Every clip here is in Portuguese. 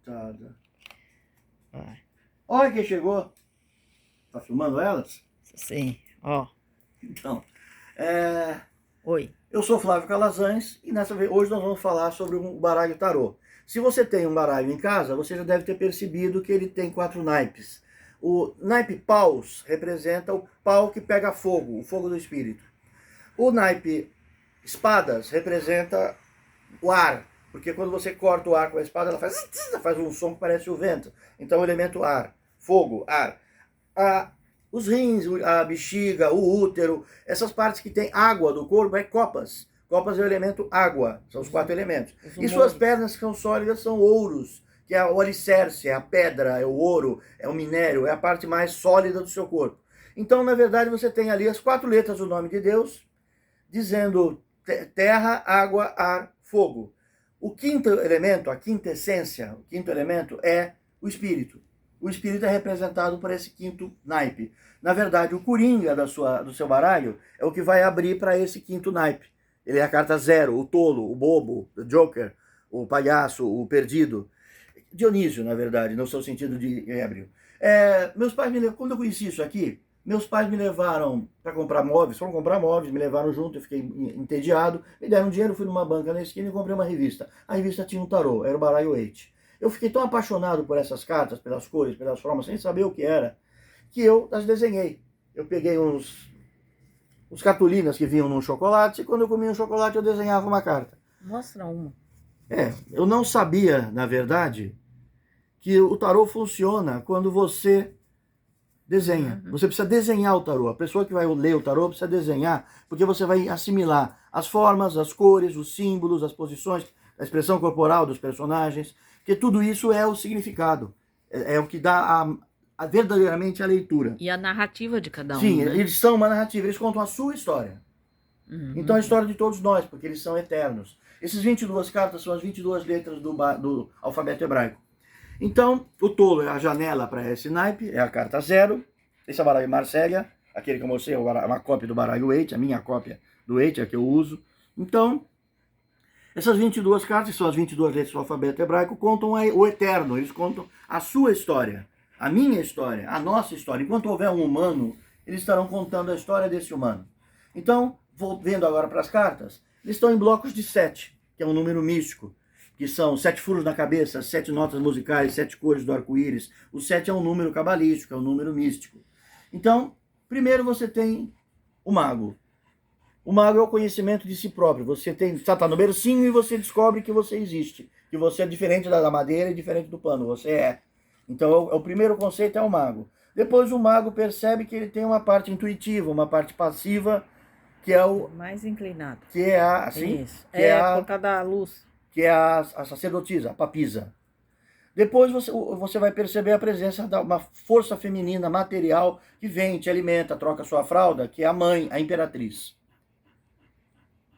coitada. Vai. Olha quem chegou. Tá filmando elas? Sim, ó. Então, Oi. eu sou Flávio Calazans e hoje nós vamos falar sobre um baralho tarô. Se você tem um baralho em casa, você já deve ter percebido que ele tem 4 naipes. O naipe paus representa o pau que pega fogo, o fogo do espírito. O naipe espadas representa o ar, porque quando você corta o ar com a espada, ela faz um som que parece o vento. Então o elemento ar, fogo, ar. Os rins, a bexiga, o útero, essas partes que tem água do corpo é copas. Copas é o elemento água, são os 4 elementos. E suas pernas que são sólidas são ouros, que é o alicerce, é a pedra, é o ouro, é o minério, é a parte mais sólida do seu corpo. Então, na verdade, você tem ali as 4 letras do nome de Deus, dizendo terra, água, ar, fogo. O quinto elemento, a quinta essência, o quinto elemento é o espírito. O espírito é representado por esse quinto naipe. Na verdade, o coringa do seu baralho é o que vai abrir para esse quinto naipe. Ele é a carta 0, o tolo, o bobo, o joker, o palhaço, o perdido. Dionísio, na verdade, no seu sentido de ébrio. Meus pais quando eu conheci isso aqui, meus pais me levaram para comprar móveis, foram comprar móveis, me levaram junto, eu fiquei entediado, me deram dinheiro, fui numa banca na esquina e comprei uma revista. A revista tinha um tarô, era o Baralho 8. Eu fiquei tão apaixonado por essas cartas, pelas cores, pelas formas, sem saber o que era, que eu as desenhei. Eu peguei uns cartolinas que vinham num chocolate, e quando eu comia um chocolate eu desenhava uma carta. Mostra uma. Eu não sabia, na verdade, que o tarô funciona quando você desenha. Você precisa desenhar o tarô. A pessoa que vai ler o tarô precisa desenhar, porque você vai assimilar as formas, as cores, os símbolos, as posições, a expressão corporal dos personagens, porque tudo isso é o significado. É o que dá verdadeiramente a leitura. E a narrativa de cada um, Sim, né? eles são uma narrativa, eles contam a sua história. Então a história de todos nós, porque eles são eternos. Essas 22 cartas são as 22 letras do alfabeto hebraico. Então, o tolo é a janela para esse naipe, é a carta 0. Esse é o baralho Marsella, aquele que eu mostrei, uma cópia do baralho 8, a minha cópia do 8, é a que eu uso. Então, essas 22 cartas, que são as 22 letras do alfabeto hebraico, contam o eterno, eles contam a sua história, a minha história, a nossa história. Enquanto houver um humano, eles estarão contando a história desse humano. Então, vou vendo agora para as cartas, eles estão em blocos de 7, que é um número místico, que são 7 furos na cabeça, 7 notas musicais, 7 cores do arco-íris. O 7 é um número cabalístico, é um número místico. Então, primeiro você tem o mago. O mago é o conhecimento de si próprio. Você está no bercinho e você descobre que você existe, que você é diferente da madeira e diferente do pano, você é. Então, o primeiro conceito é o mago. Depois o mago percebe que ele tem uma parte intuitiva, uma parte passiva, que é o... Mais inclinado. Que é a... Assim, isso. Que é por causa da luz. Que é a sacerdotisa, a papisa. Depois você vai perceber a presença de uma força feminina material que vem, te alimenta, troca sua fralda, que é a mãe, a imperatriz.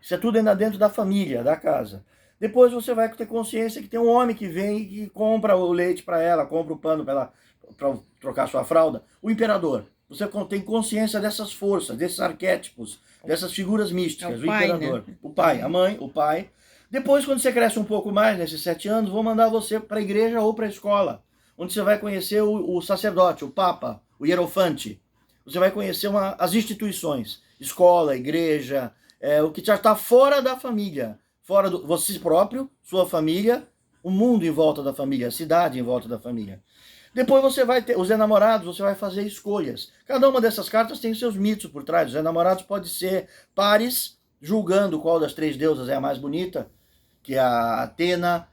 Isso é tudo ainda dentro da família, da casa. Depois você vai ter consciência que tem um homem que vem e que compra o leite para ela, compra o pano para trocar sua fralda. O imperador. Você tem consciência dessas forças, desses arquétipos, dessas figuras místicas. É o pai, imperador. Né? O pai, a mãe, o pai. Depois, quando você cresce um pouco mais, nesses 7 anos, vou mandar você para a igreja ou para a escola, onde você vai conhecer o sacerdote, o papa, o hierofante. Você vai conhecer as instituições, escola, igreja, o que já está fora da família, fora do você próprio, sua família, o mundo em volta da família, a cidade em volta da família. Depois você vai ter os enamorados, você vai fazer escolhas. Cada uma dessas cartas tem seus mitos por trás. Os enamorados pode ser pares, julgando qual das 3 deusas é a mais bonita, que é a Atena,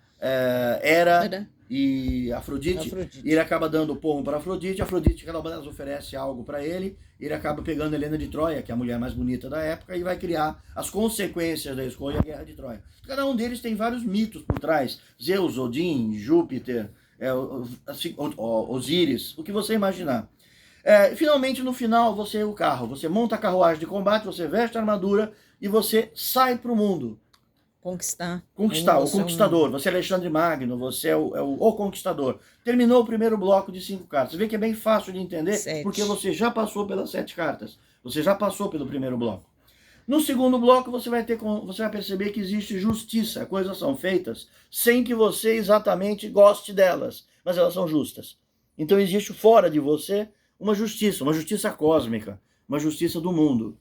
Hera e Afrodite. E ele acaba dando o pomo para Afrodite. Afrodite, cada uma delas oferece algo para ele. Ele acaba pegando Helena de Troia, que é a mulher mais bonita da época, e vai criar as consequências da escolha, a Guerra de Troia. Cada um deles tem vários mitos por trás. Zeus, Odin, Júpiter, Osíris, o que você imaginar. Finalmente, no final, você é o carro. Você monta a carruagem de combate, você veste a armadura e você sai para o mundo. Conquistar, o conquistador. Você é Alexandre Magno, você é o conquistador. Terminou o primeiro bloco de 5 cartas. Você vê que é bem fácil de entender, 7. porque você já passou pelas 7 cartas. Você já passou pelo primeiro bloco. No segundo bloco, você vai perceber que existe justiça. Coisas são feitas sem que você exatamente goste delas, mas elas são justas. Então existe fora de você uma justiça cósmica, uma justiça do mundo.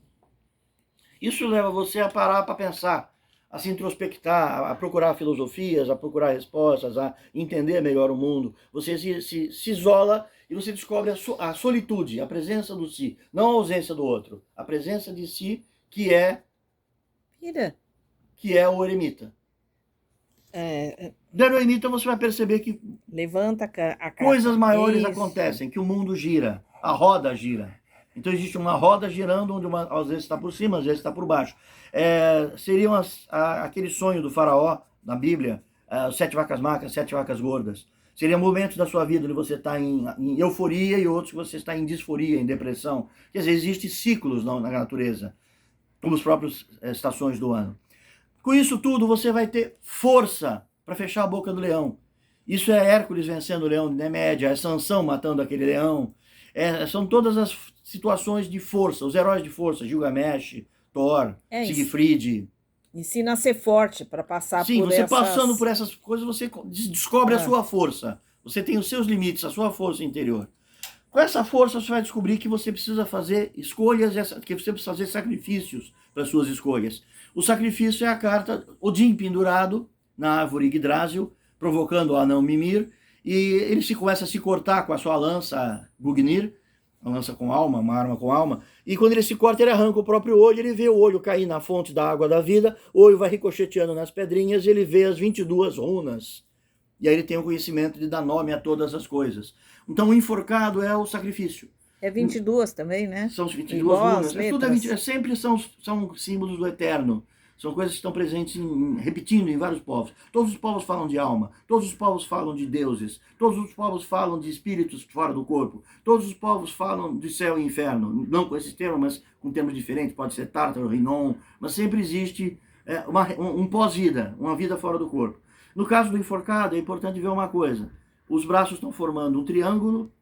Isso leva você a parar para pensar, a se introspectar, a procurar filosofias, a procurar respostas, a entender melhor o mundo. Você se isola e você descobre a solitude, a presença do si, não a ausência do outro, a presença de si, que é o eremita. Do eremita você vai perceber que Levanta a coisas maiores Isso. acontecem, que o mundo gira, a roda gira. Então existe uma roda girando, onde às vezes está por cima, às vezes está por baixo. Seriam aquele sonho do faraó, na Bíblia, 7 vacas magras, 7 vacas gordas. Seriam momentos da sua vida onde você está em euforia e outros que você está em disforia, em depressão. Quer dizer, existem ciclos na natureza, como as próprias estações do ano. Com isso tudo, você vai ter força para fechar a boca do leão. Isso é Hércules vencendo o leão de Nemédia, é Sansão matando aquele leão. São todas as situações de força, os heróis de força, Gilgamesh, Thor, Siegfried. Ensina a ser forte para passar Sim, por você essas... passando por essas coisas, você descobre a sua força. Você tem os seus limites, a sua força interior. Com essa força, você vai descobrir que você precisa fazer escolhas, que você precisa fazer sacrifícios para as suas escolhas. O sacrifício é a carta Odin pendurado na árvore Yggdrasil, provocando o anão Mimir, e ele começa a se cortar com a sua lança Gungnir, uma lança com alma, uma arma com alma, e quando ele se corta, ele arranca o próprio olho, ele vê o olho cair na fonte da água da vida, o olho vai ricocheteando nas pedrinhas, e ele vê as 22 runas, e aí ele tem o conhecimento de dar nome a todas as coisas. Então o enforcado é o sacrifício. É 22 também, né? São 22 Igual runas. Sempre são símbolos do eterno. São coisas que estão presentes, repetindo em vários povos. Todos os povos falam de alma, todos os povos falam de deuses, todos os povos falam de espíritos fora do corpo, todos os povos falam de céu e inferno, não com esses termos, mas com termos diferentes, pode ser Tártaro, Rinon, mas sempre existe um pós-vida, uma vida fora do corpo. No caso do enforcado, é importante ver uma coisa: os braços estão formando um triângulo,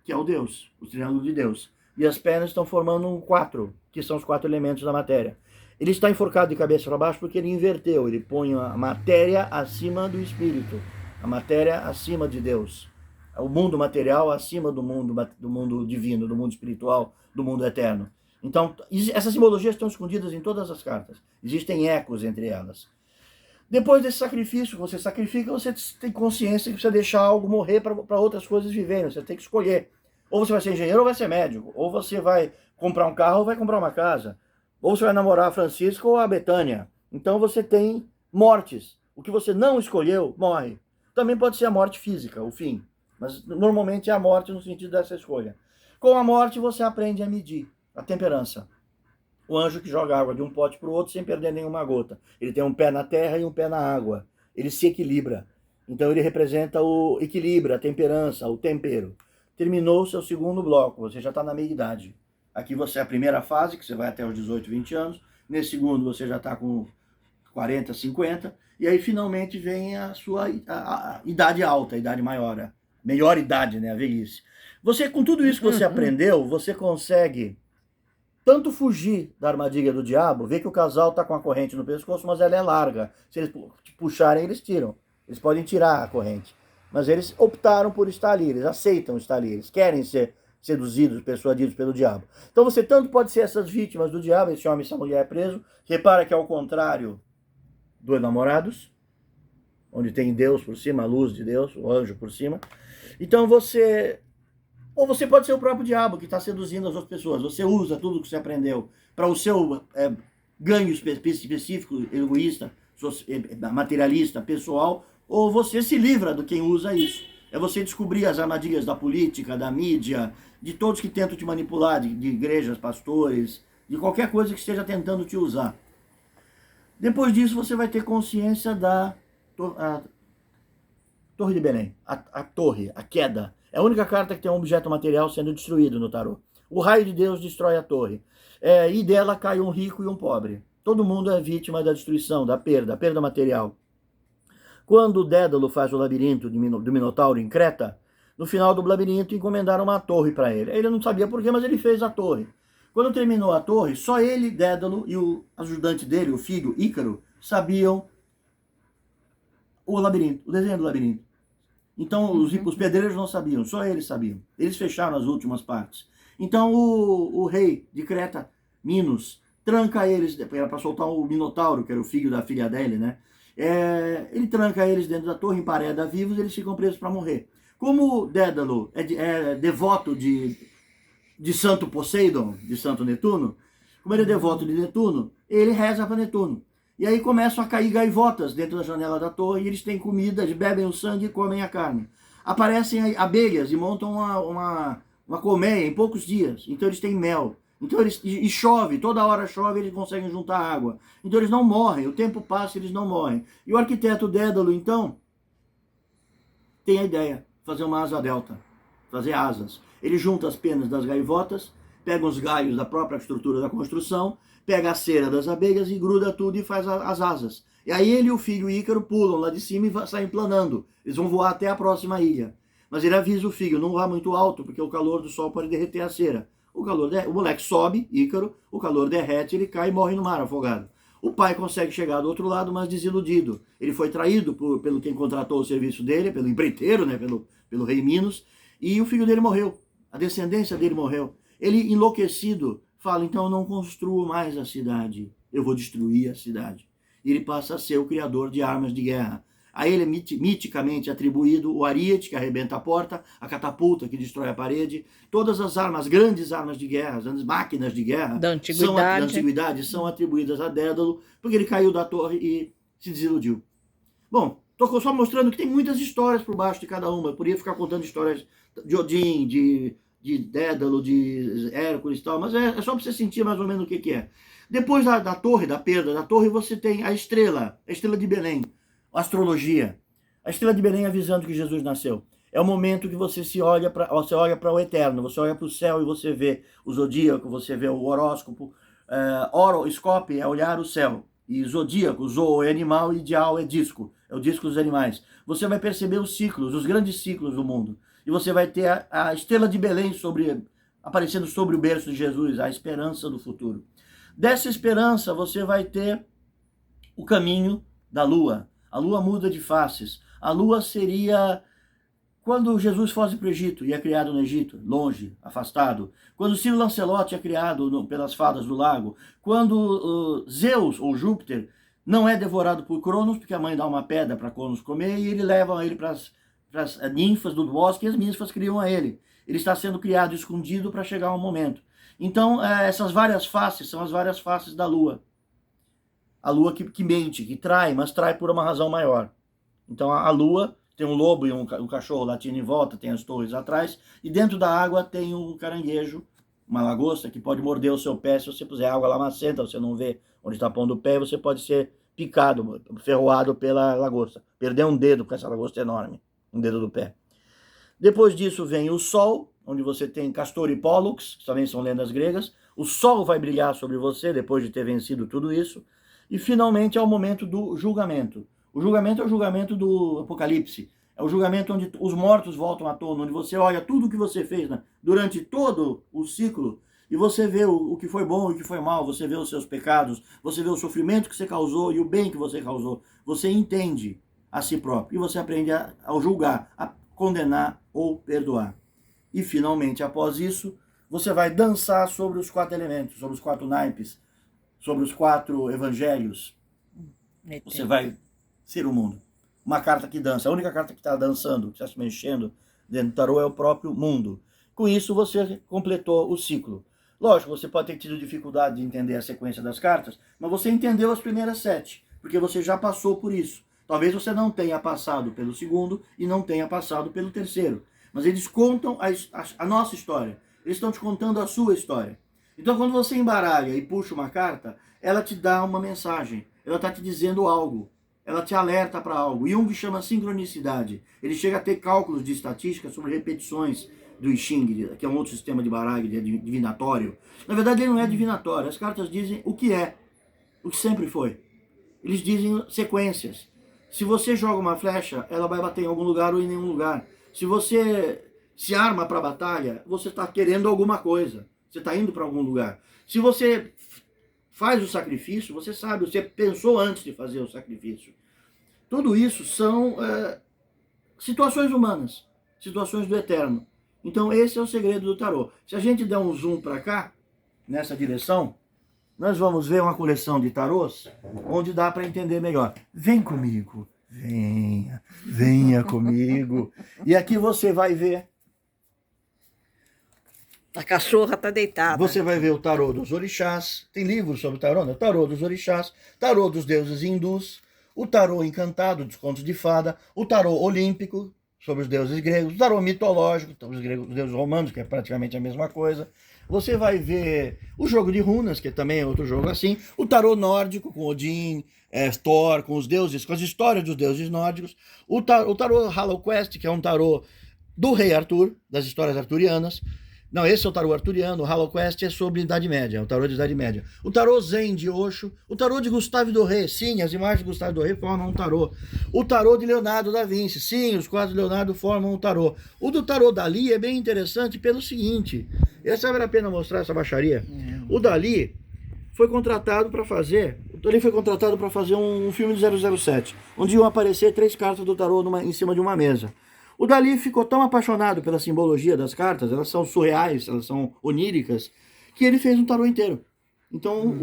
que é o Deus, o triângulo de Deus, e as pernas estão formando um 4, que são os 4 elementos da matéria. Ele está enforcado de cabeça para baixo porque ele inverteu, ele põe a matéria acima do espírito, a matéria acima de Deus, o mundo material acima do mundo divino, do mundo espiritual, do mundo eterno. Então, essas simbologias estão escondidas em todas as cartas, existem ecos entre elas. Depois desse sacrifício, você sacrifica, você tem consciência que precisa deixar algo morrer para outras coisas viverem, você tem que escolher. Ou você vai ser engenheiro ou vai ser médico, ou você vai comprar um carro ou vai comprar uma casa. Ou você vai namorar a Francisca ou a Betânia. Então você tem mortes. O que você não escolheu, morre. Também pode ser a morte física, o fim. Mas normalmente é a morte no sentido dessa escolha. Com a morte você aprende a medir a temperança. O anjo que joga água de um pote para o outro sem perder nenhuma gota. Ele tem um pé na terra e um pé na água. Ele se equilibra. Então ele representa o equilíbrio, a temperança, o tempero. Terminou o seu segundo bloco, você já está na meia-idade. Aqui você é a primeira fase, que você vai até os 18, 20 anos. Nesse segundo você já está com 40, 50. E aí finalmente vem a sua idade alta, a idade maior. A melhor idade, né? A velhice. Você, com tudo isso que você aprendeu, você consegue tanto fugir da armadilha do diabo, ver que o casal está com a corrente no pescoço, mas ela é larga. Se eles puxarem, eles tiram. Eles podem tirar a corrente. Mas eles optaram por estar ali, eles aceitam estar ali, eles querem ser seduzidos, persuadidos pelo diabo. Então você tanto pode ser essas vítimas do diabo, esse homem e essa mulher preso. Repara que é ao contrário dos namorados, onde tem Deus por cima, a luz de Deus, o anjo por cima. Então ou você pode ser o próprio diabo que está seduzindo as outras pessoas. Você usa tudo que você aprendeu para o seu ganho específico, egoísta, materialista, pessoal, ou você se livra do quem usa isso. É você descobrir as armadilhas da política, da mídia, de todos que tentam te manipular, de igrejas, pastores, de qualquer coisa que esteja tentando te usar. Depois disso, você vai ter consciência da Torre de Belém, a torre, a queda. É a única carta que tem um objeto material sendo destruído no tarô. O raio de Deus destrói a torre. E dela cai um rico e um pobre. Todo mundo é vítima da destruição, da perda material. Quando Dédalo faz o labirinto do Minotauro em Creta, no final do labirinto encomendaram uma torre para ele. Ele não sabia por quê, mas ele fez a torre. Quando terminou a torre, só ele, Dédalo, e o ajudante dele, o filho Ícaro, sabiam o labirinto, o desenho do labirinto. Então os pedreiros não sabiam, só eles sabiam. Eles fecharam as últimas partes. Então o rei de Creta, Minos, tranca eles, era para soltar o Minotauro, que era o filho da filha dele, né? Ele tranca eles dentro da torre, empareda vivos, eles ficam presos para morrer. Como Dédalo é devoto de Santo Poseidon, de Santo Netuno, como ele é devoto de Netuno, ele reza para Netuno. E aí começam a cair gaivotas dentro da janela da torre, e eles têm comida, eles bebem o sangue e comem a carne. Aparecem abelhas e montam uma colmeia em poucos dias, então eles têm mel. Então e chove, toda hora chove, eles conseguem juntar água. Então eles não morrem, o tempo passa e eles não morrem. E o arquiteto Dédalo, então, tem a ideia, fazer uma asa delta, fazer asas. Ele junta as penas das gaivotas, pega os galhos da própria estrutura da construção, pega a cera das abelhas e gruda tudo e faz as asas. E aí ele e o filho Ícaro pulam lá de cima e saem planando. Eles vão voar até a próxima ilha. Mas ele avisa o filho, não vá muito alto, porque o calor do sol pode derreter a cera. O moleque sobe, Ícaro, o calor derrete, ele cai e morre no mar afogado. O pai consegue chegar do outro lado, mas desiludido. Ele foi traído pelo quem contratou o serviço dele, pelo empreiteiro, né, pelo rei Minos, e o filho dele morreu. A descendência dele morreu. Ele, enlouquecido, fala, então eu não construo mais a cidade, eu vou destruir a cidade. E ele passa a ser o criador de armas de guerra. A ele é miticamente atribuído o ariete, que arrebenta a porta, a catapulta, que destrói a parede. Todas as armas, grandes armas de guerra, as máquinas de guerra Da antiguidade. são atribuídas a Dédalo, porque ele caiu da torre e se desiludiu. Bom, estou só mostrando que tem muitas histórias por baixo de cada uma. Eu podia ficar contando histórias de Odin, de Dédalo, de Hércules e tal, mas é só para você sentir mais ou menos o que é. Depois da torre, da perda da torre, você tem a estrela de Belém, a astrologia. A estrela de Belém avisando que Jesus nasceu. É o momento que você olha para o eterno, você olha para o céu e você vê o zodíaco, você vê o horóscopo. Horoscope é olhar o céu. E zodíaco, zoo é animal e dial é disco. É o disco dos animais. Você vai perceber os ciclos, os grandes ciclos do mundo. E você vai ter a estrela de Belém aparecendo sobre o berço de Jesus, a esperança do futuro. Dessa esperança você vai ter o caminho da lua. A lua muda de faces. A lua seria quando Jesus fosse para o Egito e é criado no Egito, longe, afastado. Quando Ciro Lancelotti é criado pelas fadas do lago. Quando Zeus, ou Júpiter, não é devorado por Cronos, porque a mãe dá uma pedra para Cronos comer, e ele leva ele para as ninfas do bosque, e as ninfas criam a ele. Ele está sendo criado escondido para chegar ao momento. Então, essas várias faces são as várias faces da lua. A lua que mente, que trai, mas trai por uma razão maior. Então, a lua tem um lobo e um cachorro latindo em volta, tem as torres atrás, e dentro da água tem um caranguejo, uma lagosta, que pode morder o seu pé se você puser água lamacenta, você não vê onde está pondo o pé, você pode ser picado, ferroado pela lagosta. Perder um dedo, porque essa lagosta é enorme, um dedo do pé. Depois disso vem o sol, onde você tem Castor e Pólux, que também são lendas gregas. O sol vai brilhar sobre você depois de ter vencido tudo isso. E finalmente é o momento do julgamento. O julgamento é o julgamento do Apocalipse. É o julgamento onde os mortos voltam à tona, onde você olha tudo o que você fez, né, durante todo o ciclo, e você vê o que foi bom e o que foi mal, você vê os seus pecados, você vê o sofrimento que você causou e o bem que você causou. Você entende a si próprio e você aprende a julgar, a condenar ou perdoar. E finalmente, após isso, você vai dançar sobre os 4 elementos, sobre os 4 naipes, sobre os 4 evangelhos. Você vai ser o mundo. Uma carta que dança. A única carta que está dançando, que está se mexendo dentro do tarô é o próprio mundo. Com isso, você completou o ciclo. Lógico, você pode ter tido dificuldade de entender a sequência das cartas, mas você entendeu as primeiras 7, porque você já passou por isso. Talvez você não tenha passado pelo segundo e não tenha passado pelo terceiro. Mas eles contam a nossa história. Eles estão te contando a sua história. Então, quando você embaralha e puxa uma carta, ela te dá uma mensagem. Ela está te dizendo algo. Ela te alerta para algo. Jung chama sincronicidade. Ele chega a ter cálculos de estatística sobre repetições do I Ching, que é um outro sistema de baralho divinatório. Na verdade, ele não é divinatório. As cartas dizem o que é, o que sempre foi. Eles dizem sequências. Se você joga uma flecha, ela vai bater em algum lugar ou em nenhum lugar. Se você se arma para a batalha, você está querendo alguma coisa. Você está indo para algum lugar. Se você faz o sacrifício, você sabe, você pensou antes de fazer o sacrifício. Tudo isso são situações humanas, situações do eterno. Então esse é o segredo do tarô. Se a gente der um zoom para cá, nessa direção, nós vamos ver uma coleção de tarôs, onde dá para entender melhor. Vem comigo, venha comigo. E aqui você vai ver. A cachorra está deitada. Você vai ver o tarô dos orixás. Tem livros sobre o tarô, né? O tarô dos orixás, tarô dos deuses hindus, o tarô encantado dos contos de fada, o tarô olímpico, sobre os deuses gregos, o tarô mitológico, os deuses romanos, que é praticamente a mesma coisa. Você vai ver o jogo de runas, que também é outro jogo assim, o tarô nórdico, com Odin, Thor, com os deuses, com as histórias dos deuses nórdicos, o tarô HalloQuest, que é um tarô do rei Arthur, das histórias arturianas. Não, esse é o tarô arturiano, o HalloQuest é sobre Idade Média, é o tarô de Idade Média. O tarô Zen de Osho, o tarô de Gustave Doré, sim, as imagens de Gustave Doré formam um tarô. O tarô de Leonardo da Vinci, sim, os quadros de Leonardo formam um tarô. O do tarô Dali é bem interessante pelo seguinte, essa vale a pena mostrar essa baixaria. O Dali foi contratado para fazer, um filme de 007, onde iam aparecer 3 cartas do tarô em cima de uma mesa. O Dali ficou tão apaixonado pela simbologia das cartas, elas são surreais, elas são oníricas, que ele fez um tarô inteiro. Então,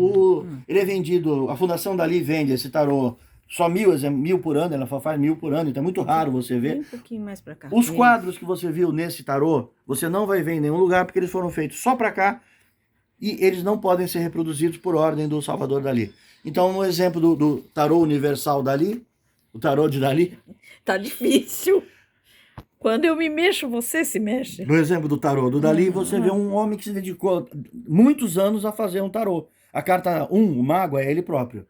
ele é vendido, a Fundação Dali vende esse tarô só 1.000 por ano, ela faz 1.000 por ano, então é muito raro você ver. Um pouquinho mais para cá. Os quadros que você viu nesse tarô, você não vai ver em nenhum lugar, porque eles foram feitos só para cá, e eles não podem ser reproduzidos por ordem do Salvador Dali. Então, no exemplo do tarô universal Dali, o tarô de Dali... Tá difícil. Quando eu me mexo, você se mexe. No exemplo do tarô do Dali, você vê um homem que se dedicou muitos anos a fazer um tarô. A carta 1, o mago, é ele próprio.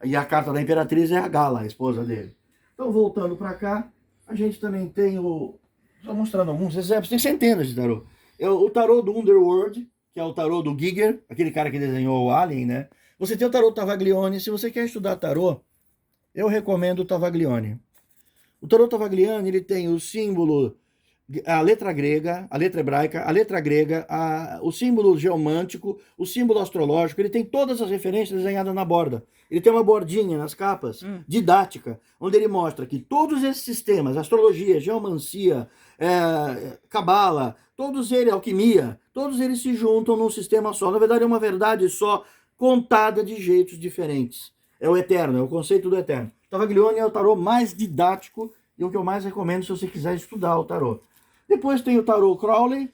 E a carta da imperatriz é a Gala, a esposa dele. Então, voltando para cá, a gente também tem o... Só mostrando alguns exemplos, tem centenas de tarô. O tarô do Underworld, que é o tarô do Giger, aquele cara que desenhou o Alien, né? Você tem o tarô Tavaglione. Se você quer estudar tarô, eu recomendo o Tavaglione. O tarô Tavaglione, ele tem o símbolo, a letra grega, a letra hebraica, a letra grega, o símbolo geomântico, o símbolo astrológico, ele tem todas as referências desenhadas na borda. Ele tem uma bordinha nas capas, didática, onde ele mostra que todos esses sistemas, astrologia, geomancia, cabala, todos eles, alquimia, todos eles se juntam num sistema só. Na verdade, é uma verdade só, contada de jeitos diferentes. É o eterno, é o conceito do eterno. Tavaglione é o tarô mais didático e o que eu mais recomendo se você quiser estudar o tarô. Depois tem o tarô Crowley,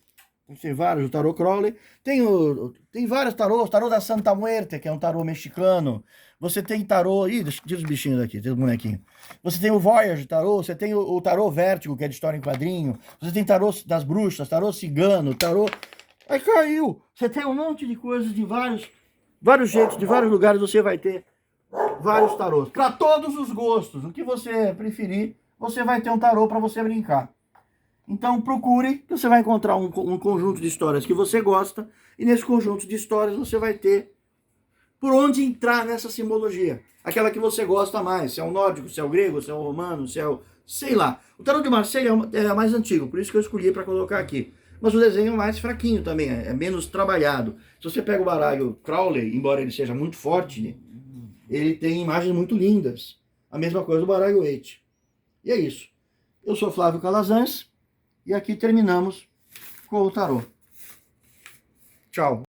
tem vários, o tarô Crowley. Tem vários tarôs, tarô da Santa Muerte, que é um tarô mexicano. Você tem tarô... Ih, tira os bichinhos daqui, tira os bonequinhos. Você tem o Voyage tarô, você tem o tarô Vértigo, que é de história em quadrinho. Você tem tarô das bruxas, tarô cigano, tarô... Aí caiu! Você tem um monte de coisas de vários jeitos, de vários lugares você vai ter vários tarôs. Para todos os gostos, o que você preferir, você vai ter um tarô para você brincar. Então procure, que você vai encontrar um conjunto de histórias que você gosta, e nesse conjunto de histórias você vai ter por onde entrar nessa simbologia. Aquela que você gosta mais, se é o nórdico, se é o grego, se é o romano, se é o... sei lá. O tarô de Marseille é mais antigo, por isso que eu escolhi para colocar aqui. Mas o desenho é mais fraquinho também, é menos trabalhado. Se você pega o baralho Crowley, embora ele seja muito forte, ele tem imagens muito lindas. A mesma coisa do baralho Waite. E é isso. Eu sou Flávio Calazans e aqui terminamos com o tarô. Tchau.